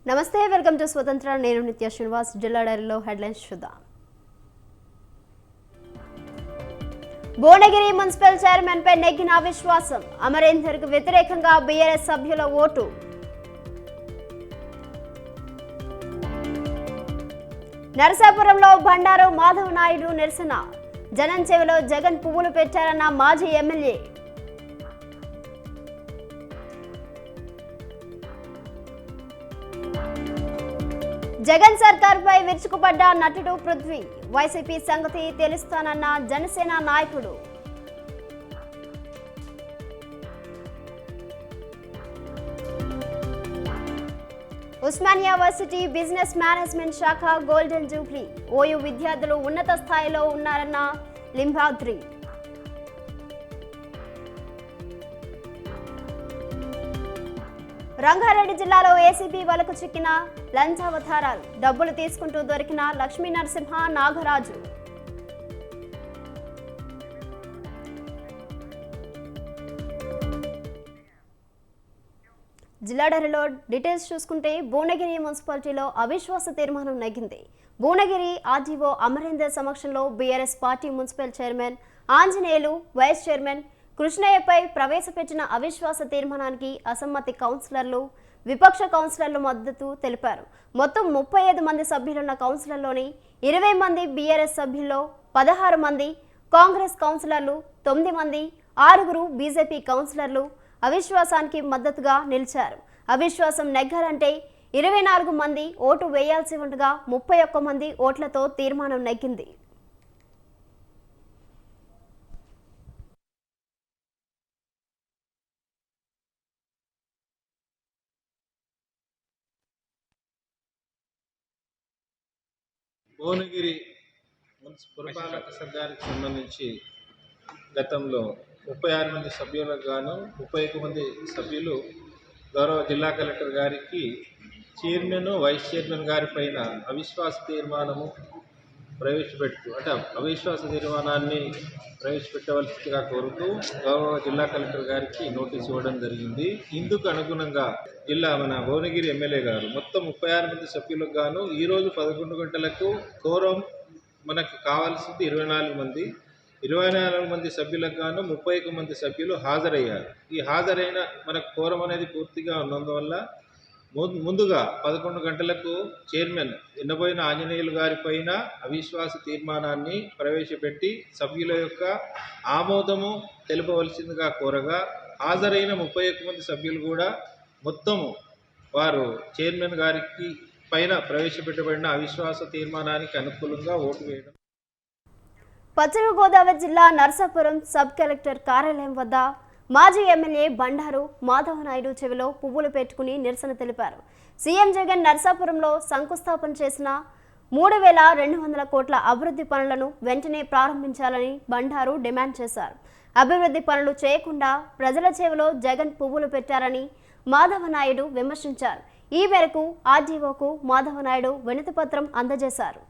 నమస్తే, welcome to స్వతంత్ర. నేను నిత్య శ్రీనివాస్. జిల్లా డైరీలో హెడ్లైన్స్ చూద్దాం. భువనగిరి మున్సిపల్ చైర్మన్ పై నెగ్గిన అవిశ్వాసం. అమరేందర్ కు వ్యతిరేకంగా బీఆర్ఎస్ సభ్యుల ఓటు. నరసాపురంలో బండారు మాధవ్ నాయుడు నిరసన. జనం చెవిలో జగన్ పువ్వులు పెట్టారన్న మాజీ ఎమ్మెల్యే. జగన్ సర్కార్పై విరుచుకుపడ్డ నటుడు పృథ్వీ. వైసీపీ సంగతి తెలుస్తానన్న జనసేన నాయకుడు. ఉస్మానియా వర్సిటీ బిజినెస్ మేనేజ్మెంట్ శాఖ గోల్డెన్ జూబ్లీ. ఓయూ విద్యార్థులు ఉన్నత స్థాయిలో ఉన్నారన్న లింబాద్రి. రంగారెడ్డి జిల్లాలో ఏసీబీ వలకు చిక్కిన లంచావతారాలు. డబ్బులు తీసుకుంటూ దొరికిన లక్ష్మీ నరసింహ, నాగరాజు. జిల్లా డైరీలో డీటెయిల్స్ చూసుకుంటే భువనగిరి మున్సిపాలిటీలో అవిశ్వాస తీర్మానం నెగ్గింది. భువనగిరి ఆర్డీఓ అమరేందర్ సమక్షంలో BRS party municipal chairman Anjaneyulu, vice chairman కృష్ణయ్యపై ప్రవేశపెట్టిన అవిశ్వాస తీర్మానానికి అసమ్మతి కౌన్సిలర్లు, విపక్ష కౌన్సిలర్లు మద్దతు తెలిపారు. మొత్తం 35 మంది సభ్యులున్న కౌన్సిలర్లోని 20 మంది బీఆర్ఎస్ సభ్యుల్లో 16 మంది కాంగ్రెస్ కౌన్సిలర్లు, 9 మంది, 6 బీజేపీ కౌన్సిలర్లు అవిశ్వాసానికి మద్దతుగా నిలిచారు. అవిశ్వాసం నెగ్గాలంటే 24 మంది ఓటు వేయాల్సి ఉండగా 31 మంది ఓట్లతో తీర్మానం నెగ్గింది. భువనగిరి పురపాలక సంఘానికి సంబంధించి గతంలో 36 మంది సభ్యులకు గాను 31 మంది సభ్యులు గౌరవ జిల్లా కలెక్టర్ గారికి చైర్మన్, వైస్ చైర్మన్ గారి పైన అవిశ్వాస తీర్మానము అవిశ్వాస తీర్మానాన్ని ప్రవేశపెట్టవలసిందిగా కోరుతూ గౌరవ జిల్లా కలెక్టర్ గారికి నోటీస్ ఇవ్వడం జరిగింది. ఇందుకు అనుగుణంగా మన భువనగిరి ఎమ్మెల్యే గారు మొత్తం 36 మంది సభ్యులకు గాను ఈరోజు 11 గంటలకు కోరం మనకు కావాల్సింది 24 మంది. 24 మంది సభ్యులకు గాను 31 మంది సభ్యులు హాజరయ్యారు. ఈ హాజరైన మనకు కోరం అనేది పూర్తిగా ఉన్నందువల్ల ముందుగా 11 గంటలకు చైర్మన్ ఎన్నబోయిన ఆంజనేయులు గారి పైన అవిశ్వాస తీర్మానాన్ని ప్రవేశపెట్టి సభ్యుల యొక్క ఆమోదము తెలుపవలసిందిగా కోరగా హాజరైన 31 మంది సభ్యులు కూడా మొత్తము వారు చైర్మన్ గారికి పైన ప్రవేశపెట్టబడిన అవిశ్వాస తీర్మానానికి అనుకూలంగా ఓటు వేయడం. పశ్చిమ గోదావరి జిల్లా నరసాపురం సబ్ కలెక్టర్ కార్యాలయం వద్ద మాజీ ఎమ్మెల్యే బండారు మాధవ్ నాయుడు చెవిలో పువ్వులు పెట్టుకుని నిరసన తెలిపారు. సీఎం జగన్ నరసాపురంలో శంకుస్థాపన చేసిన 3,200 కోట్ల అభివృద్ధి పనులను వెంటనే ప్రారంభించాలని బండారు డిమాండ్ చేశారు. అభివృద్ధి పనులు చేయకుండా ప్రజల చెవిలో జగన్ పువ్వులు పెట్టారని మాధవనాయుడు విమర్శించారు. ఈ మేరకు ఆర్డీఓకు మాధవనాయుడు వినతిపత్రం అందజేశారు.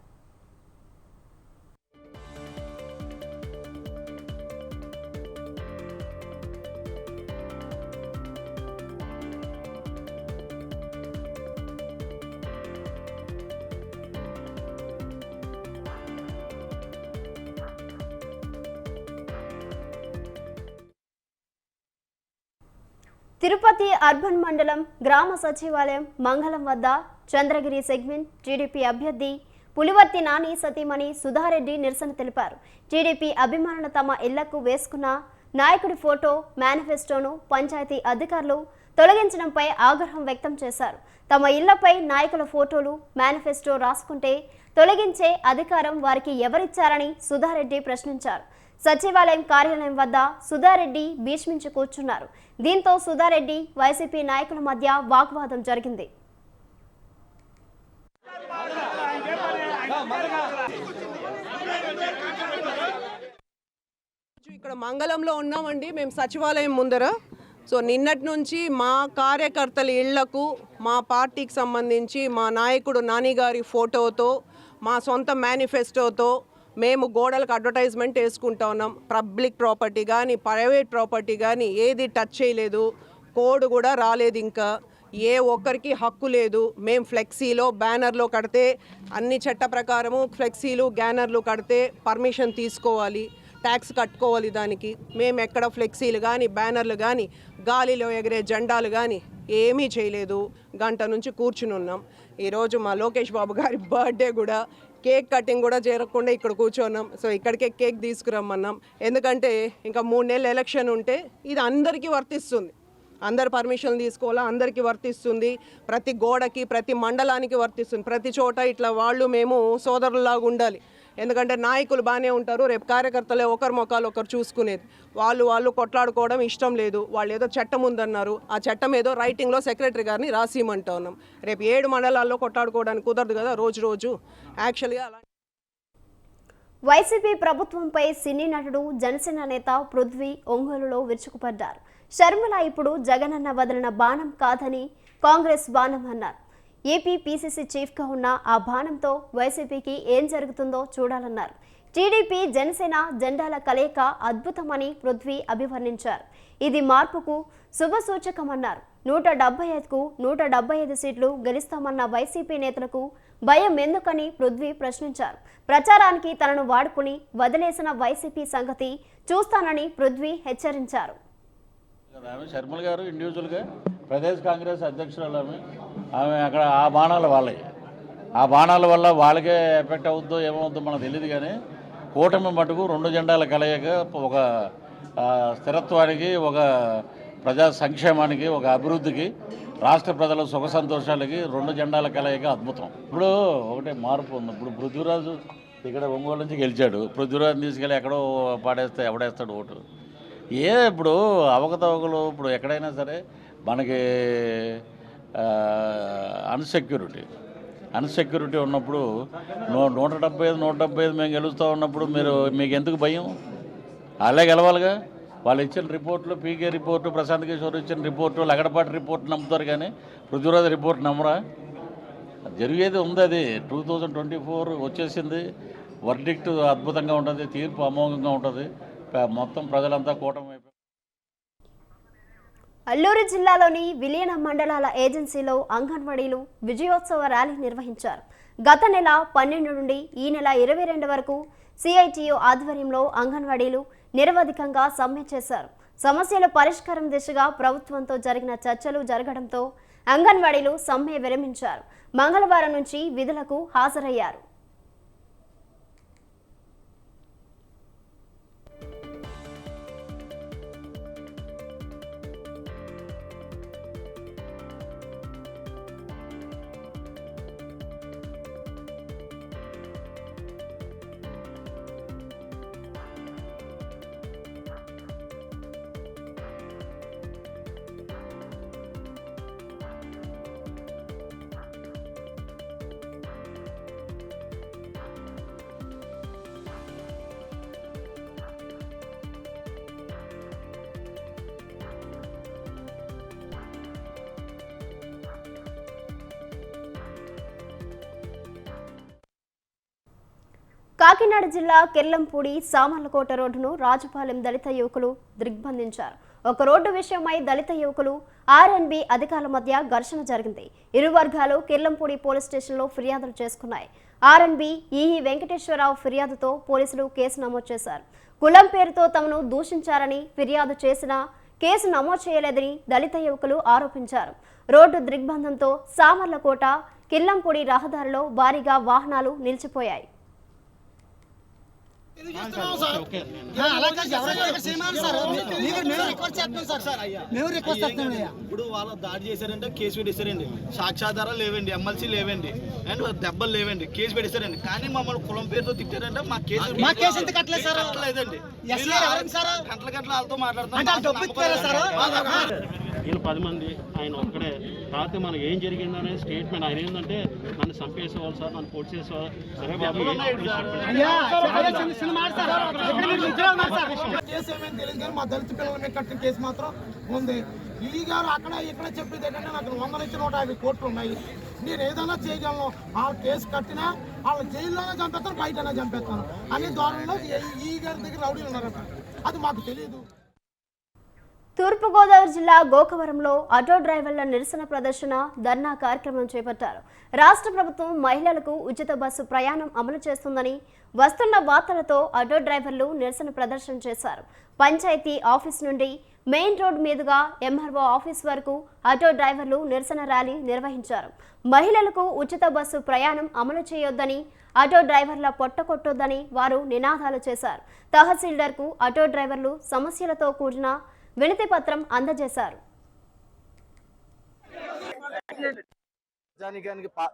తిరుపతి అర్బన్ మండలం గ్రామ సచివాలయం మంగళం వద్ద చంద్రగిరి సెగ్మెంట్ టీడీపీ అభ్యర్థి పులివర్తి నాని సతీమణి సుధారెడ్డి నిరసన తెలిపారు. టీడీపీ అభిమానులు తమ ఇళ్లకు వేసుకున్న నాయకుడి ఫోటో, మేనిఫెస్టోను పంచాయతీ అధికారులు తొలగించడంపై ఆగ్రహం వ్యక్తం చేశారు. తమ ఇళ్లపై నాయకుల ఫోటోలు, మేనిఫెస్టో రాసుకుంటే తొలగించే అధికారం వారికి ఎవరిచ్చారని సుధారెడ్డి ప్రశ్నించారు. సచివాలయం కార్యాలయం వద్ద సుధారెడ్డి భీష్మించి కూర్చున్నారు. దీంతో సుధారెడ్డి, వైసీపీ నాయకుల మధ్య వాగ్వాదం జరిగింది. ఇక్కడ మంగళంలో ఉన్నామండి మేము సచివాలయం ముందర. సో నిన్నటి నుంచి మా కార్యకర్తల ఇళ్లకు మా పార్టీకి సంబంధించి మా నాయకుడు నాని గారి ఫోటోతో, మా సొంత మేనిఫెస్టోతో మేము గోడలకు అడ్వర్టైజ్మెంట్ వేసుకుంటా ఉన్నాం. పబ్లిక్ ప్రాపర్టీ కానీ ప్రైవేట్ ప్రాపర్టీ కానీ ఏది టచ్ చేయలేదు. కోడ్ కూడా రాలేదు. ఇంకా ఏ ఒక్కరికి హక్కు లేదు. మేము ఫ్లెక్సీలో బ్యానర్లో కడితే అన్ని చట్ట ప్రకారము ఫ్లెక్సీలు బ్యానర్లు కడితే పర్మిషన్ తీసుకోవాలి, ట్యాక్స్ కట్టుకోవాలి. దానికి మేము ఎక్కడ ఫ్లెక్సీలు కానీ బ్యానర్లు కానీ గాలిలో ఎగిరే జెండాలు కానీ ఏమీ చేయలేదు. గంట నుంచి కూర్చుని ఉన్నాం. ఈరోజు మా లోకేష్ బాబు గారి బర్త్డే కూడా కేక్ కటింగ్ కూడా చేరకుండా ఇక్కడ కూర్చున్నాం. సో ఇక్కడికే కేక్ తీసుకురమ్మన్నాం. ఎందుకంటే ఇంకా 3 నెలలు ఎలక్షన్ ఉంటే ఇది అందరికీ వర్తిస్తుంది. అందరు పర్మిషన్ తీసుకోవాలా, అందరికీ వర్తిస్తుంది. ప్రతి గోడకి ప్రతి మండలానికి వర్తిస్తుంది. ప్రతి చోట ఇట్లా వాళ్ళు మేము సోదరులాగా ఉండాలి. ఎందుకంటే నాయకులు బాగానే ఉంటారు, రేపు కార్యకర్తలే ఒకరి ముఖాలు ఒకరు చూసుకునేది. వాళ్ళు కొట్లాడుకోవడం ఇష్టం లేదు. వాళ్ళు ఏదో చట్టం ఉందన్నారు, ఆ చట్టం ఏదో రైటింగ్లో సెక్రటరీ గారిని రాసిమంటా ఉన్నాం. రేపు 7 మండలాల్లో కొట్లాడుకోవడానికి కుదరదు కదా రోజు యాక్చువల్గా. అలా వైసీపీ ప్రభుత్వంపై సినీ నటుడు జనసేన నేత పృథ్వీ ఒంగోలులో విరుచుకుపడ్డారు. షర్మిల ఇప్పుడు జగనన్న వదిలిన బాణం కాదని కాంగ్రెస్ బాణం అన్నారు. ఏపీ పీసీసీ చీఫ్గా ఉన్న ఆ బాణంతో వైసీపీకి ఏం జరుగుతుందో చూడాలన్నారు. టీడీపీ జనసేన జెండాల కలయిక అద్భుతమని పృథ్వీ అభివర్ణించారు. ఇది మార్పుకు శుభసూచకమన్నారు. 175కు 175 సీట్లు గెలుస్తామన్న వైసీపీ నేతలకు భయం ఎందుకని పృథ్వీ ప్రశ్నించారు. ప్రచారానికి తనను వాడుకుని వదిలేసిన వైసీపీ సంగతి చూస్తానని పృథ్వీ హెచ్చరించారు. షర్మిల గారు ఇండివిజువల్గా ప్రదేశ్ కాంగ్రెస్ అధ్యక్షురాలు ఆమె అక్కడ ఆ బాణాలు వాళ్ళవి. ఆ బాణాల వల్ల వాళ్ళకే ఎఫెక్ట్ అవుద్దో ఏమవుద్దో మనకు తెలియదు. కానీ కూటమి మటుకు 2 జెండాల కలయిక ఒక స్థిరత్వానికి, ఒక ప్రజా సంక్షేమానికి, ఒక అభివృద్ధికి, రాష్ట్ర ప్రజల సుఖ సంతోషాలకి 2 జెండాల కలయిక అద్భుతం. ఇప్పుడు ఒకటే మార్పు ఉంది. ఇప్పుడు పృథ్వీరాజు ఇక్కడ ఒంగోలు నుంచి గెలిచాడు. పృథ్వీరాజుని తీసుకెళ్ళి ఎక్కడో పాడేస్తే ఎవడేస్తాడు ఓటు? ఇప్పుడు అవకతవకలు ఇప్పుడు ఎక్కడైనా సరే మనకి అన్సెక్యూరిటీ ఉన్నప్పుడు 175 మేము గెలుస్తూ ఉన్నప్పుడు మీకు ఎందుకు భయం? వాళ్ళే గెలవాలిగా. వాళ్ళు ఇచ్చిన రిపోర్ట్లు, పీకే రిపోర్టు, ప్రశాంత్ కిషోర్ ఇచ్చిన రిపోర్టు, లగడపాటి రిపోర్ట్ నమ్ముతారు కానీ పృథ్వీరాజ్ రిపోర్ట్ నమ్మరా? జరిగేది ఉంది. అది 2024 వచ్చేసింది. వర్డిక్ట్ అద్భుతంగా ఉంటుంది, తీర్పు అమోఘంగా ఉంటుంది. మొత్తం ప్రజలంతా కూటమి. అల్లూరు జిల్లాలోని విలీన మండలాల ఏజెన్సీలో అంగన్వాడీలు విజయోత్సవ ర్యాలీ నిర్వహించారు. గత నెల 12 నుండి ఈ నెల 22 వరకు సిఐటియు ఆధ్వర్యంలో అంగన్వాడీలు నిరవధికంగా సమ్మె చేశారు. సమస్యల పరిష్కారం దిశగా ప్రభుత్వంతో జరిగిన చర్చలు జరగడంతో అంగన్వాడీలు సమ్మె విరమించారు. మంగళవారం నుంచి విధులకు హాజరయ్యారు. కాకినాడ జిల్లా కెర్లంపూడి సామర్లకోట రోడ్డును రాజుపాలెం దళిత యువకులు దిగ్బంధించారు. ఒక రోడ్డు విషయమై దళిత యువకులు ఆర్ఎన్బి అధికారుల మధ్య ఘర్షణ జరిగింది. ఇరు వర్గాలు కెర్లంపూడి పోలీస్ స్టేషన్లో ఫిర్యాదులు చేసుకున్నాయి. ఆర్ఎన్బి ఈఈ వెంకటేశ్వరరావు ఫిర్యాదుతో పోలీసులు కేసు నమోదు చేశారు. కులం పేరుతో తమను దూషించారని ఫిర్యాదు చేసినా కేసు నమోదు చేయలేదని దళిత యువకులు ఆరోపించారు. రోడ్డు దిగ్బంధంతో సామర్లకోట కెర్లంపూడి రహదారిలో భారీగా వాహనాలు నిలిచిపోయాయి. ఇప్పుడు వాళ్ళు దాడి చేశారంటే కేసు పెట్టేశారండి. సాక్ష్యాధారాలు లేవండి, ఎమ్మెల్సీ లేవండి, అండ్ దెబ్బలు లేవండి, కేసు పెట్టేశారండి. కానీ మమ్మల్ని కులం పేరుతో తిట్టారంటే మా కేసు కట్టలేదండి. గంటల వాళ్ళతో మాట్లాడుతున్నాం. వీళ్ళు 10 మంది, ఆయన ఒక్కడే. కాకపోతే మనకి ఏం జరిగిందనే స్టేట్మెంట్ ఆయన ఏంటంటే నన్ను చంపేసేవాళ్ళు సార్, నన్ను పొడిచేసేవాళ్ళు. సరే బాబు కేసు ఏమేమి తెలియదు కానీ మా దళిత పిల్లల మీద కట్టిన కేసు మాత్రం ఉంది. ఈ గారు అక్కడ ఇక్కడ చెప్పేది ఏంటంటే నాకు 150 కోట్లు ఉన్నాయి, నేను ఏదైనా చేయగలను, ఆ కేసు కట్టినా వాళ్ళ జైల్లోనే చంపేస్తాను, బయటనే చంపేస్తాను అనే ధోరణిలో ఈ గారి దగ్గర రౌడీలు ఉన్నారట. అది మాకు తెలియదు. తూర్పుగోదావరి జిల్లా గోకవరంలో ఆటో డ్రైవర్ల నిరసన ప్రదర్శన ధర్నా కార్యక్రమం చేపట్టారు. రాష్ట్ర ప్రభుత్వం మహిళలకు ఉచిత బస్సు ప్రయాణం అమలు చేస్తుందని వస్తున్న వార్తలతో ఆటో డ్రైవర్లు నిరసన ప్రదర్శన చేశారు. పంచాయతీ ఆఫీస్ నుండి మెయిన్ రోడ్ మీదుగా ఎంఆర్ఓ ఆఫీస్ వరకు ఆటో డ్రైవర్లు నిరసన ర్యాలీ నిర్వహించారు. మహిళలకు ఉచిత బస్సు ప్రయాణం అమలు చేయొద్దని, ఆటో డ్రైవర్ల పొట్టకొట్టొద్దని వారు నినాదాలు చేశారు. తహసీల్దార్కు ఆటో డ్రైవర్లు సమస్యలతో కూడిన వినతి పత్రం అందజేశారు.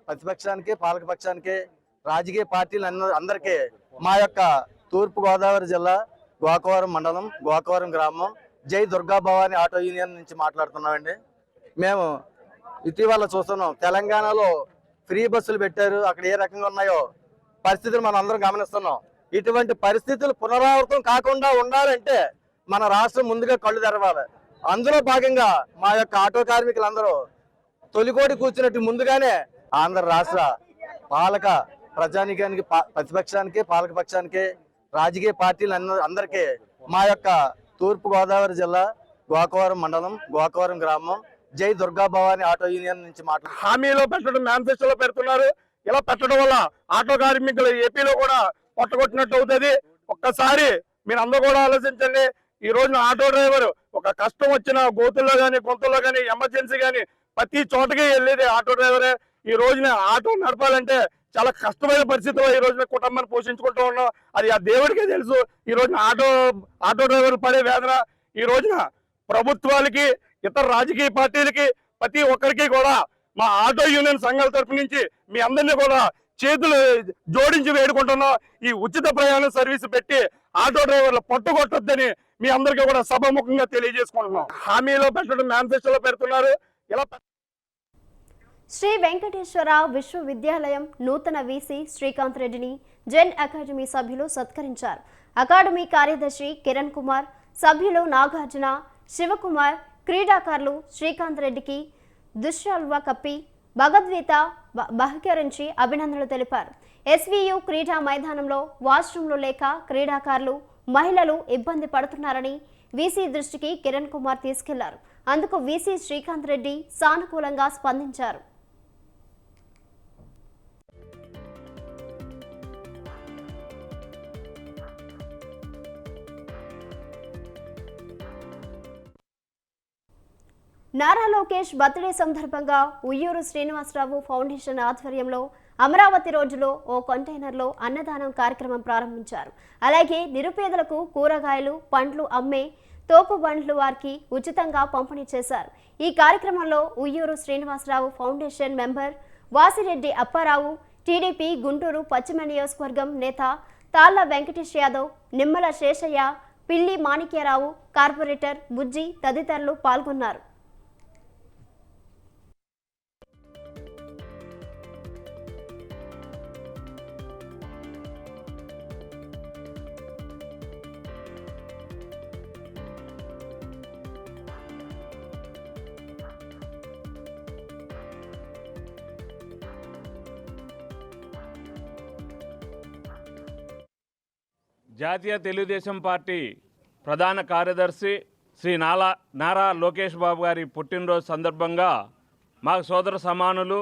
ప్రతిపక్షానికి పాలకపక్షానికి రాజకీయ పార్టీలు అందరికీ మా యొక్క తూర్పు గోదావరి జిల్లా గోకవరం మండలం గోకవరం గ్రామం జై దుర్గా భవాని ఆటో యూనియన్ నుంచి మాట్లాడుతున్నామండి. మేము ఇటీవల చూస్తున్నాం, తెలంగాణలో ఫ్రీ బస్సులు పెట్టారు. అక్కడ ఏ రకంగా ఉన్నాయో పరిస్థితులు మనం అందరం గమనిస్తున్నాం. ఇటువంటి పరిస్థితులు పునరావృతం కాకుండా ఉండాలంటే మన రాష్ట్రం ముందుగా కళ్ళు తెరవాలి. అందులో భాగంగా మా యొక్క ఆటో కార్మికులందరూ తొలికోటి కూర్చున్నట్టు ముందుగానే ఆంధ్ర రాష్ట్ర పాలక ప్రజానికానికి ప్రతిపక్షానికి పాలకపక్షానికి రాజకీయ పార్టీలు అందరికీ మా యొక్క తూర్పు గోదావరి జిల్లా గోకవరం మండలం గోకవరం గ్రామం జై దుర్గా భవాని ఆటో యూనియన్ నుంచి హామీలో పెట్టడం, మేనిఫెస్టోలో పెడుతున్నారు. ఇలా పెట్టడం వల్ల ఆటో కార్మికులు ఏపీలో కూడా పొట్టగొట్టినట్టు అవుతుంది. ఒక్కసారి మీరు అందరూ కూడా ఆలోచించండి. ఈ రోజున ఆటో డ్రైవర్ ఒక కష్టం వచ్చిన గోతుల్లో కానీ గొంతుల్లో కానీ ఎమర్జెన్సీ కానీ ప్రతి చోటకి వెళ్ళేది ఆటో డ్రైవరే. ఈ రోజున ఆటో నడపాలంటే చాలా కష్టమైన పరిస్థితిలో ఈ రోజున కుటుంబాన్ని పోషించుకుంటూ ఉన్నాం. అది ఆ దేవుడికే తెలుసు. ఈ రోజున ఆటో డ్రైవర్లు పడే వేదన ఈ రోజున ప్రభుత్వాలకి ఇతర రాజకీయ పార్టీలకి ప్రతి ఒక్కరికి కూడా మా ఆటో యూనియన్ సంఘాల తరపు నుంచి మీ అందరినీ కూడా చేతులు జోడించి వేడుకుంటున్నాం. ఈ ఉచిత ప్రయాణ సర్వీస్ పెట్టి ఆటో డ్రైవర్లు పట్టుకొట్టొద్దని మీ అందరికీ కూడా సభాముఖంగా తెలియజేసుకుంటున్నాం. హామీలో పెట్టడం, మేనిఫెస్టోలో పెడుతున్నారు. ఇలా శ్రీ వెంకటేశ్వర విశ్వవిద్యాలయం నూతన వీసీ శ్రీకాంత్ రెడ్డిని జెన్ అకాడమీ సభ్యులు సత్కరించారు. అకాడమీ కార్యదర్శి కిరణ్ కుమార్, సభ్యులు నాగార్జున, శివకుమార్, క్రీడాకారులు శ్రీకాంత్ రెడ్డికి దుశ్శాల్వా కప్పి భగవద్గీత బహుకరించి అభినందనలు తెలిపారు. ఎస్వీయు క్రీడా మైదానంలో వాష్రూమ్లు లేక క్రీడాకారులు, మహిళలు ఇబ్బంది పడుతున్నారని వీసీ దృష్టికి కిరణ్ కుమార్ తీసుకెళ్లారు. అందుకు వీసీ శ్రీకాంత్ రెడ్డి సానుకూలంగా స్పందించారు. నారా లోకేష్ బర్త్డే సందర్భంగా ఉయ్యూరు శ్రీనివాసరావు ఫౌండేషన్ ఆధ్వర్యంలో అమరావతి రోజులో ఓ కంటైనర్లో అన్నదానం కార్యక్రమం ప్రారంభించారు. అలాగే నిరుపేదలకు కూరగాయలు, పండ్లు అమ్మే తోపు బండ్లు వారికి ఉచితంగా పంపిణీ చేశారు. ఈ కార్యక్రమంలో Uyyuru Srinivasarao foundation member Vasireddy Apparao, TDP Guntur పశ్చిమ నియోజకవర్గం నేత తాళ్ల వెంకటేష్ యాదవ్, నిమ్మల శేషయ్య, పిల్లి మాణిక్యరావు, కార్పొరేటర్ బుజ్జి తదితరులు పాల్గొన్నారు. జాతీయ తెలుగుదేశం పార్టీ ప్రధాన కార్యదర్శి శ్రీ నారా లోకేష్ బాబు గారి పుట్టినరోజు సందర్భంగా మా సోదర సమానులు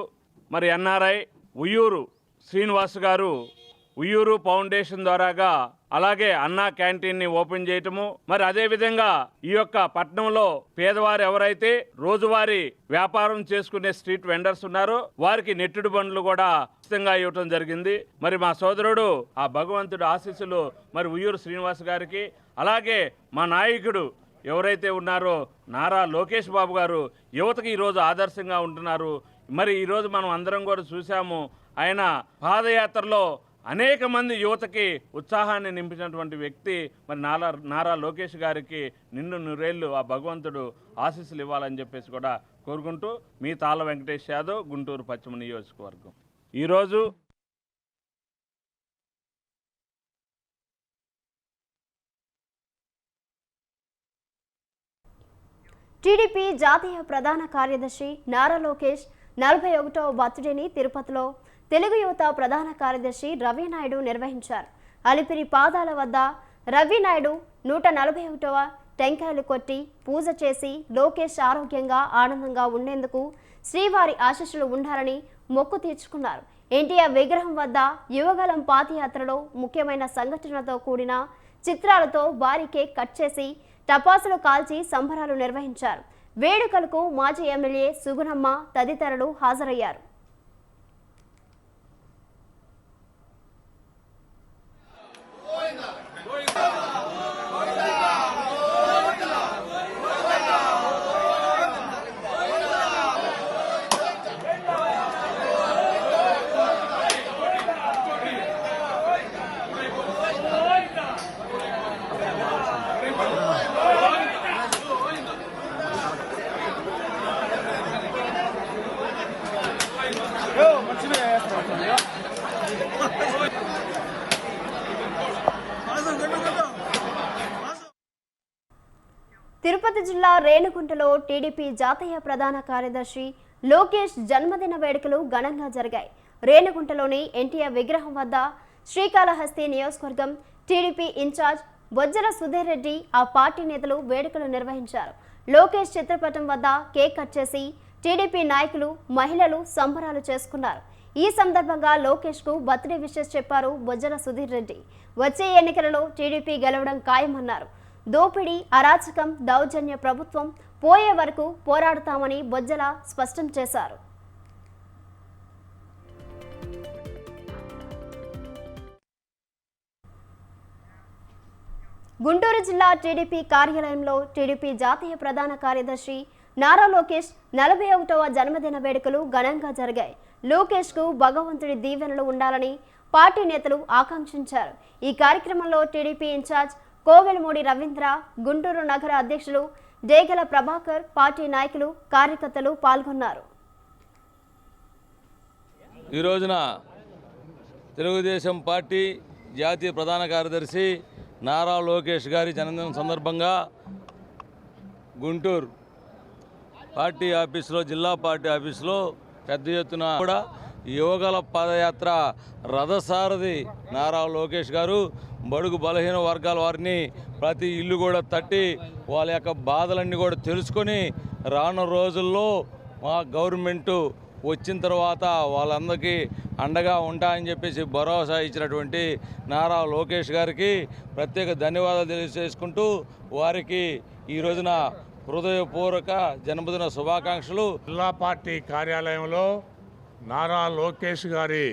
మరి ఎన్ఆర్ఐ ఉయ్యూరు శ్రీనివాస్ గారు ఉయ్యూరు ఫౌండేషన్ ద్వారాగా అలాగే అన్నా క్యాంటీన్ని ఓపెన్ చేయటము, మరి అదేవిధంగా ఈ యొక్క పట్టణంలో పేదవారు ఎవరైతే రోజువారీ వ్యాపారం చేసుకునే స్ట్రీట్ వెండర్స్ ఉన్నారో వారికి నెట్టుడు బండ్లు కూడా ఉచితంగా ఇవ్వటం జరిగింది. మరి మా సోదరుడు ఆ భగవంతుడు ఆశీస్సులు మరి ఉయ్యూరు శ్రీనివాస్ గారికి, అలాగే మా నాయకుడు ఎవరైతే ఉన్నారో నారా లోకేష్ బాబు గారు యువతకి ఈరోజు ఆదర్శంగా ఉంటున్నారు. మరి ఈరోజు మనం అందరం కూడా చూసాము, ఆయన పాదయాత్రలో అనేక మంది యువతకి ఉత్సాహాన్ని నింపినటువంటి వ్యక్తి మరి నారా లోకేష్ గారికి నిండు నూరేళ్లు ఆ భగవంతుడు ఆశీస్సులు ఇవ్వాలని చెప్పేసి కూడా కోరుకుంటూ మీ తాళ్ళ వెంకటేష్ యాదవ్, గుంటూరు పశ్చిమ నియోజకవర్గం. ఈరోజు టీడీపీ జాతీయ ప్రధాన కార్యదర్శి నారా లోకేష్ 41వ బర్త్డేని తిరుపతిలో తెలుగు యువత ప్రధాన కార్యదర్శి రవినాయుడు నిర్వహించారు. అలిపిరి పాదాల వద్ద రవినాయుడు 141వ టెంకాయలు కొట్టి పూజ చేసి లోకేష్ ఆరోగ్యంగా ఆనందంగా ఉండేందుకు శ్రీవారి ఆశీస్సులు ఉండాలని మొక్కు తీర్చుకున్నారు. ఎన్టీఆర్ విగ్రహం వద్ద యువగలం పాదయాత్రలో ముఖ్యమైన సంఘటనలతో కూడిన చిత్రాలతో భారీ కేక్ కట్ చేసి టపాసులు కాల్చి సంబరాలు నిర్వహించారు. వేడుకలకు మాజీ ఎమ్మెల్యే సుగుణమ్మ తదితరులు హాజరయ్యారు. తిరుపతి జిల్లా రేణిగుంటలో టీడీపీ జాతీయ ప్రధాన కార్యదర్శి లోకేష్ జన్మదిన వేడుకలు ఘనంగా జరిగాయి. రేణిగుంటలోని ఎన్టీఆర్ విగ్రహం వద్ద శ్రీకాళహస్తి నియోజకవర్గం టీడీపీ ఇన్ఛార్జ్ బొజ్జల సుధీర్ రెడ్డి ఆ పార్టీ నేతలు వేడుకలు నిర్వహించారు. లోకేష్ చిత్రపటం వద్ద కేక్ కట్ చేసి టీడీపీ నాయకులు మహిళలు సంబరాలు చేసుకున్నారు. ఈ సందర్భంగా లోకేష్కు బర్త్డే విషెస్ చెప్పారు బొజ్జల సుధీర్ రెడ్డి. వచ్చే ఎన్నికలలో టీడీపీ గెలవడం ఖాయమన్నారు. దోపిడీ, అరాచకం, దౌర్జన్య ప్రభుత్వం పోయే వరకు పోరాడుతామని బొజ్జల స్పష్టం చేశారు. గుంటూరు జిల్లా టీడీపీ కార్యాలయంలో టీడీపీ జాతీయ ప్రధాన కార్యదర్శి నారా లోకేష్ 41వ జన్మదిన వేడుకలు ఘనంగా జరిగాయి. లోకేష్కు భగవంతుడి దీవెనలు ఉండాలని పార్టీ నేతలు ఆకాంక్షించారు. ఈ కార్యక్రమంలో టీడీపీ ఇన్ఛార్జ్ కోవెలమూడి రవీంద్ర, గుంటూరు నగర అధ్యక్షులు డేగల ప్రభాకర్, పార్టీ నాయకులు, కార్యకర్తలు పాల్గొన్నారు. ఈ రోజున తెలుగుదేశం పార్టీ జాతీయ ప్రధాన కార్యదర్శి నారా లోకేష్ గారి జన్మదినం సందర్భంగా గుంటూరు పార్టీ ఆఫీసులో, జిల్లా పార్టీ ఆఫీసులో పెద్ద ఎత్తున కూడా యువగల పాదయాత్ర రథసారథి నారా లోకేష్ గారు బడుగు బలహీన వర్గాల వారిని ప్రతి ఇల్లు కూడా తట్టి వాళ్ళ యొక్క బాధలన్నీ కూడా తెలుసుకొని రానున్న రోజుల్లో మా గవర్నమెంటు వచ్చిన తర్వాత వాళ్ళందరికీ అండగా ఉంటాయని చెప్పేసి భరోసా ఇచ్చినటువంటి నారా లోకేష్ గారికి ప్రత్యేక ధన్యవాదాలు తెలియజేసుకుంటూ వారికి ఈ రోజున హృదయపూర్వక జన్మదిన శుభాకాంక్షలు. జిల్లా పార్టీ కార్యాలయంలో నారా లోకేష్ గారి,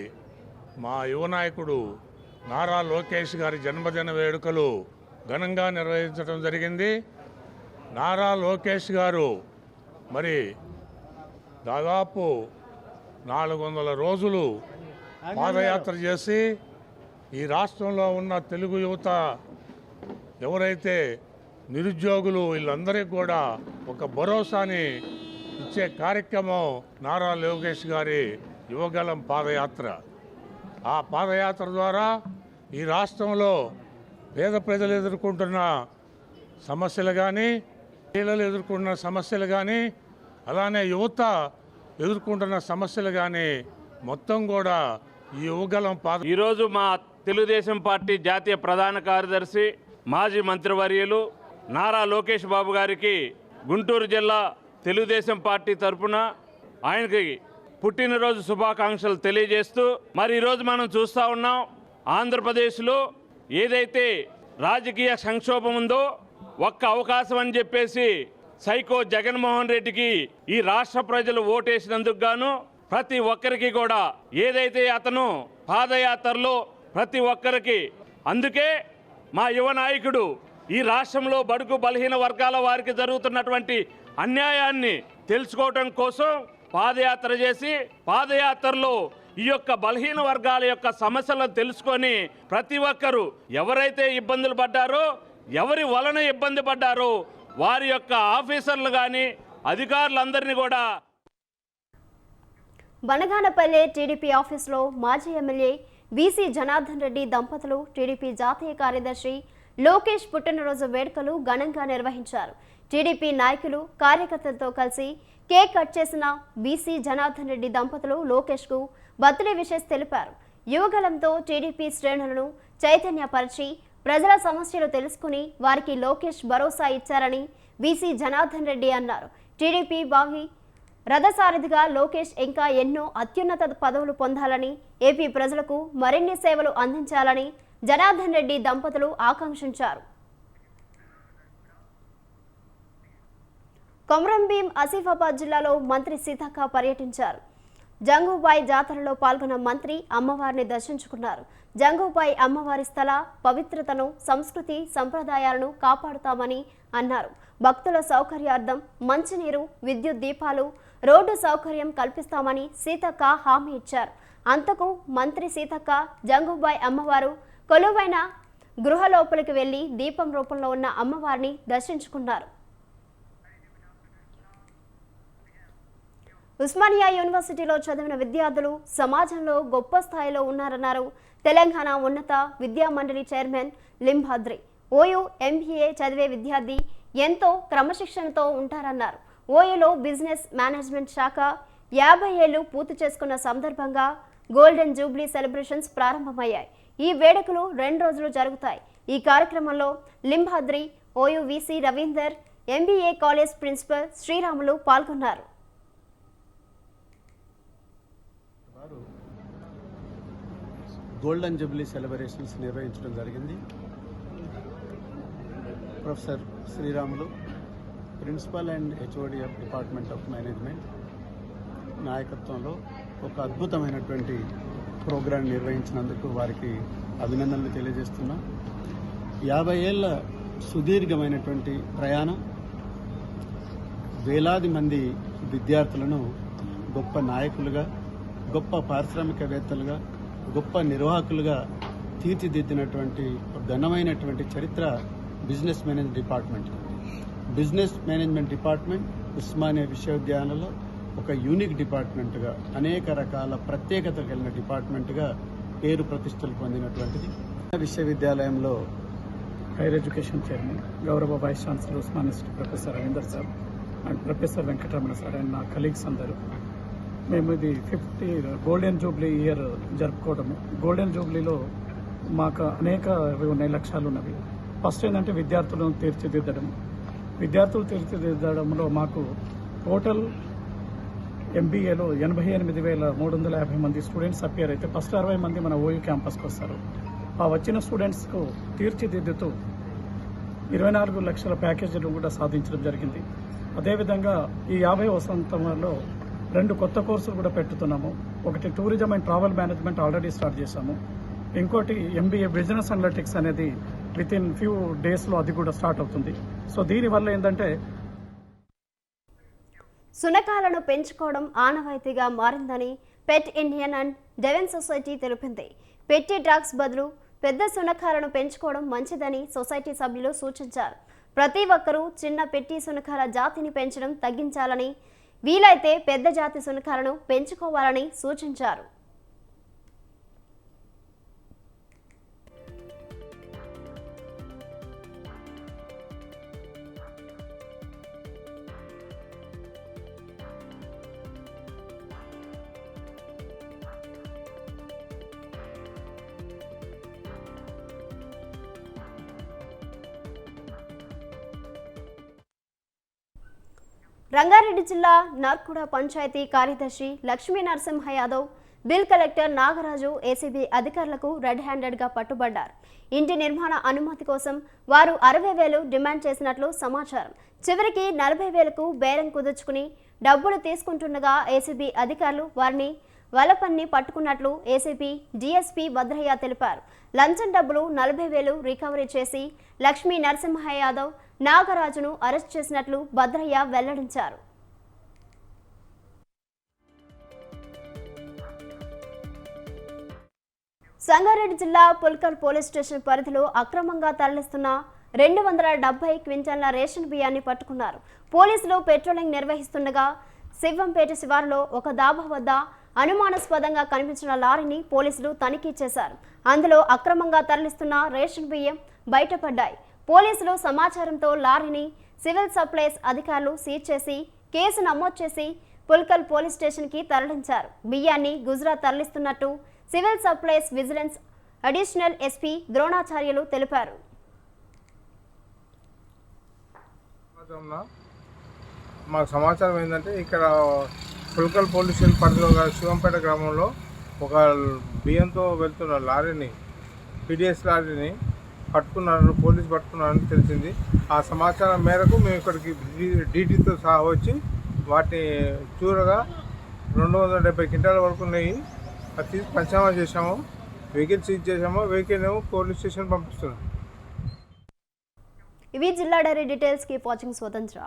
మా యువ నాయకుడు నారా లోకేష్ గారి జన్మదిన వేడుకలు ఘనంగా నిర్వహించడం జరిగింది. నారా లోకేష్ గారు మరి దాదాపు 400 రోజులు పాదయాత్ర చేసి ఈ రాష్ట్రంలో ఉన్న తెలుగు యువత ఎవరైతే నిరుద్యోగులు వీళ్ళందరికీ కూడా ఒక భరోసాని ఇచ్చే కార్యక్రమం నారా లోకేష్ గారి యువగలం పాదయాత్ర. ఆ పాదయాత్ర ద్వారా ఈ రాష్ట్రంలో పేద ప్రజలు ఎదుర్కొంటున్న సమస్యలు కానీ, మహిళలు ఎదుర్కొంటున్న సమస్యలు కానీ, అలానే యువత ఎదుర్కొంటున్న సమస్యలు కానీ మొత్తం కూడా ఈ యువగలం ఈరోజు మా తెలుగుదేశం పార్టీ జాతీయ ప్రధాన కార్యదర్శి మాజీ మంత్రివర్యులు నారా లోకేష్ బాబు గారికి గుంటూరు జిల్లా తెలుగుదేశం పార్టీ తరఫున ఆయనకి పుట్టినరోజు శుభాకాంక్షలు తెలియజేస్తూ, మరి ఈరోజు మనం చూస్తూ ఉన్నాం, ఆంధ్రప్రదేశ్లో ఏదైతే రాజకీయ సంక్షోభం ఉందో ఒక్క అవకాశం అని చెప్పేసి సైకో జగన్మోహన్ రెడ్డికి ఈ రాష్ట్ర ప్రజలు ఓటేసినందుకు గాను ప్రతి ఒక్కరికి కూడా ఏదైతే అతను పాదయాత్రలో ప్రతి ఒక్కరికి, అందుకే మా యువ నాయకుడు ఈ రాష్ట్రంలో బడుగు బలహీన వర్గాల వారికి జరుగుతున్నటువంటి అన్యాయాన్ని తెలుసుకోవడం కోసం పాదయాత్ర చేసి పాదయాత్రలో ఈ యొక్క బలహీన వర్గాల యొక్క సమస్యలను తెలుసుకొని ప్రతి ఒక్కరూ ఎవరైతే ఇబ్బందులు పడ్డారో, ఎవరి వలన ఇబ్బంది పడ్డారో వారి యొక్క ఆఫీసర్లు కానీ అధికారులందరినీ కూడా. బనగానపల్లె టీడీపీ ఆఫీసులో మాజీ ఎమ్మెల్యే బీసీ జనార్దన్ రెడ్డి దంపతులు టీడీపీ జాతీయ కార్యదర్శి లోకేష్ పుట్టినరోజు వేడుకలు ఘనంగా నిర్వహించారు. టీడీపీ నాయకులు, కార్యకర్తలతో కలిసి కేక్ కట్ చేసిన బీసీ జనార్దన్ రెడ్డి దంపతులు లోకేష్కు బర్త్డే విషెస్ తెలిపారు. యువగలంతో టీడీపీ శ్రేణులను చైతన్యపరిచి ప్రజల సమస్యలు తెలుసుకుని వారికి లోకేష్ భరోసా ఇచ్చారని వీసీ జనార్దన్ రెడ్డి అన్నారు. టీడీపీ భావి రథసారథిగా లోకేష్ ఇంకా ఎన్నో అత్యున్నత పదవులు పొందాలని, ఏపీ ప్రజలకు మరిన్ని సేవలు అందించాలని జనార్దన్ రెడ్డి దంపతులు ఆకాంక్షించారు. కొమరంభీం ఆసిఫాబాద్ జిల్లాలో మంత్రి సీతక్క పర్యటించారు. జంగుబాయి జాతరలో పాల్గొన్న మంత్రి అమ్మవారిని దర్శించుకున్నారు. జంగుబాయి అమ్మవారి స్థల పవిత్రతను, సంస్కృతి సంప్రదాయాలను కాపాడుతామని అన్నారు. భక్తుల సౌకర్యార్థం మంచినీరు, విద్యుత్ దీపాలు, రోడ్డు సౌకర్యం కల్పిస్తామని సీతక్క హామీ ఇచ్చారు. అంతకు మంత్రి సీతక్క జంగుబాయి అమ్మవారు కొలువైన గృహ లోపలికి వెళ్లి దీపం రూపంలో ఉన్న అమ్మవారిని దర్శించుకున్నారు. ఉస్మానియా యూనివర్సిటీలో చదివిన విద్యార్థులు సమాజంలో గొప్ప స్థాయిలో ఉన్నారన్నారు తెలంగాణ ఉన్నత విద్యా మండలి చైర్మన్ లింబాద్రి. ఓయూ ఎంబీఏ చదివే విద్యార్థి ఎంతో క్రమశిక్షణతో ఉంటారన్నారు. ఓయూలో బిజినెస్ మేనేజ్మెంట్ శాఖ 50 ఏళ్లు పూర్తి చేసుకున్న సందర్భంగా గోల్డెన్ జూబ్లీ సెలబ్రేషన్స్ ప్రారంభమయ్యాయి. ఈ వేడుకలు 2 రోజులు జరుగుతాయి. ఈ కార్యక్రమంలో Limbadri, OU VC Ravinder, MBA college principal Sriramulu పాల్గొన్నారు. గోల్డెన్ జూబ్లీ సెలబ్రేషన్స్ నిర్వహించడం జరిగింది. Professor Sriramulu, principal and HOD of department of management నాయకత్వంలో ఒక అద్భుతమైనటువంటి ప్రోగ్రాం నిర్వహించినందుకు వారికి అభినందనలు తెలియజేస్తున్నాం. 50 ఏళ్ల సుదీర్ఘమైనటువంటి ప్రయాణం వేలాది మంది విద్యార్థులను గొప్ప నాయకులుగా, గొప్ప పారిశ్రామికవేత్తలుగా, గొప్ప నిర్వాహకులుగా తీర్చిదిద్దినటువంటి ఘనమైనటువంటి చరిత్ర business management department. Business management department Osmania విశ్వవిద్యాలయంలో ఒక యూనిక్ డిపార్ట్మెంట్గా, అనేక రకాల ప్రత్యేకత కలిగిన డిపార్ట్మెంట్గా పేరు ప్రతిష్టలు పొందినటువంటిది. విశ్వవిద్యాలయంలో హైయర్ ఎడ్యుకేషన్ చైర్మన్, గౌరవ vice chancellor Osmania professor Ravinder sir and professor Venkataramana sir and నా కలీగ్స్ అందరూ మేము ఇది 50 గోల్డెన్ జూబ్లీ ఇయర్ జరుపుకోవడము. గోల్డెన్ జూబ్లీలో మాకు అనేక ఉన్నాయి, లక్ష్యాలు ఉన్నవి. ఫస్ట్ ఏంటంటే విద్యార్థులను తీర్చిదిద్దడం. విద్యార్థులు తీర్చిదిద్దడంలో మాకు టోటల్ ఎంబీఏలో 88,350 మంది స్టూడెంట్స్ అపియర్ అయితే ఫస్ట్ 60 మంది మన ఓయూ క్యాంపస్కి వస్తారు. ఆ వచ్చిన స్టూడెంట్స్కు తీర్చిదిద్దుతూ 24 లక్షల ప్యాకేజీలు కూడా సాధించడం జరిగింది. అదేవిధంగా ఈ 50వ వసంతంలో 2 కొత్త కోర్సులు కూడా పెట్టుతున్నాము. ఒకటి tourism and travel management already start చేశాము. ఇంకోటి ఎంబీఏ బిజినెస్ అనలిటిక్స్ అనేది విత్ ఇన్ ఫ్యూ డేస్లో అది కూడా స్టార్ట్ అవుతుంది. సో దీనివల్ల ఏంటంటే సునకాలను పెంచుకోవడం ఆనవాయితీగా మారిందని పెట్ ఇండియన్ అండ్ డెవెన్ సొసైటీ తెలిపింది. పెట్టి డ్రగ్స్ బదులు పెద్ద సునకాలను పెంచుకోవడం మంచిదని సొసైటీ సభ్యులు సూచించారు. ప్రతి ఒక్కరూ చిన్న పెట్టి సునకాల జాతిని పెంచడం తగ్గించాలని, వీలైతే పెద్ద జాతి సునకాలను పెంచుకోవాలని సూచించారు. రంగారెడ్డి జిల్లా నర్కుడ పంచాయతీ కార్యదర్శి Lakshmi Narasimha Yadav, bill collector Nagaraju ACB అధికారులకు రెడ్ హ్యాండెడ్గా పట్టుబడ్డారు. ఇంటి నిర్మాణ అనుమతి కోసం వారు 60,000 డిమాండ్ చేసినట్లు సమాచారం. చివరికి 40,000కు బేరం కుదుర్చుకుని డబ్బులు తీసుకుంటుండగా ఏసీబీ అధికారులు వారిని వలపన్ని పట్టుకున్నట్లు ఏసీపీ డీఎస్పీ భద్రయ్య తెలిపారు. లంచం డబ్బులు 40,000 రికవరీ చేసి లక్ష్మీ నరసింహ యాదవ్, నాగరాజును అరెస్ట్ చేసినట్లు భద్రయ్య వెల్లడించారు. సంగారెడ్డి జిల్లా పుల్కల్ పోలీస్ స్టేషన్ పరిధిలో అక్రమంగా తరలిస్తున్న 270 క్వింటాల రేషన్ బియ్యాన్ని పట్టుకున్నారు. పోలీసులు పెట్రోలింగ్ నిర్వహిస్తుండగా శివంపేట శివారులో ఒక దాబా వద్ద అనుమానాస్పదంగా కనిపించిన లారీని పోలీసులు తనిఖీ చేశారు. అందులో అక్రమంగా తరలిస్తున్న రేషన్ బియ్యం బయటపడ్డాయి. పోలీసులు సమాచారంతో లారీని సివిల్ సప్లైస్ అధికారులు సీజ్ చేసి కేసు నమోదు చేసి పుల్కల్ పోలీస్ స్టేషన్కి తరలించారు. బియ్యాన్ని గుజరాత్ తరలిస్తున్నట్టు civil supplies vigilance additional SP Dronacharyulu తెలిపారు. మాకు సమాచారం ఏంటంటే ఇక్కడ పుల్కల్ పోలీస్ స్టేషన్ పరిధిలో శివంపేట గ్రామంలో ఒక బియ్యంతో వెళ్తున్న లారీని పీడిఎస్ లారీని పోలీసు పట్టుకున్నారని తెలిసింది. ఆ సమాచారం మేరకు మేము ఇక్కడికి డీటీతో సహా వచ్చి వాటిని చూరగా 270 క్వింటాల వరకు నెయ్యి అది తీసి పంచనామా చేశాము. వెహికల్ సీజ్ చేశాము. వెహికల్ ఏమో పోలీస్ స్టేషన్ పంపిస్తున్నాం. ఇవి జిల్లా డైరీ డీటెయిల్స్. కీప్ వాచింగ్ స్వతంత్ర.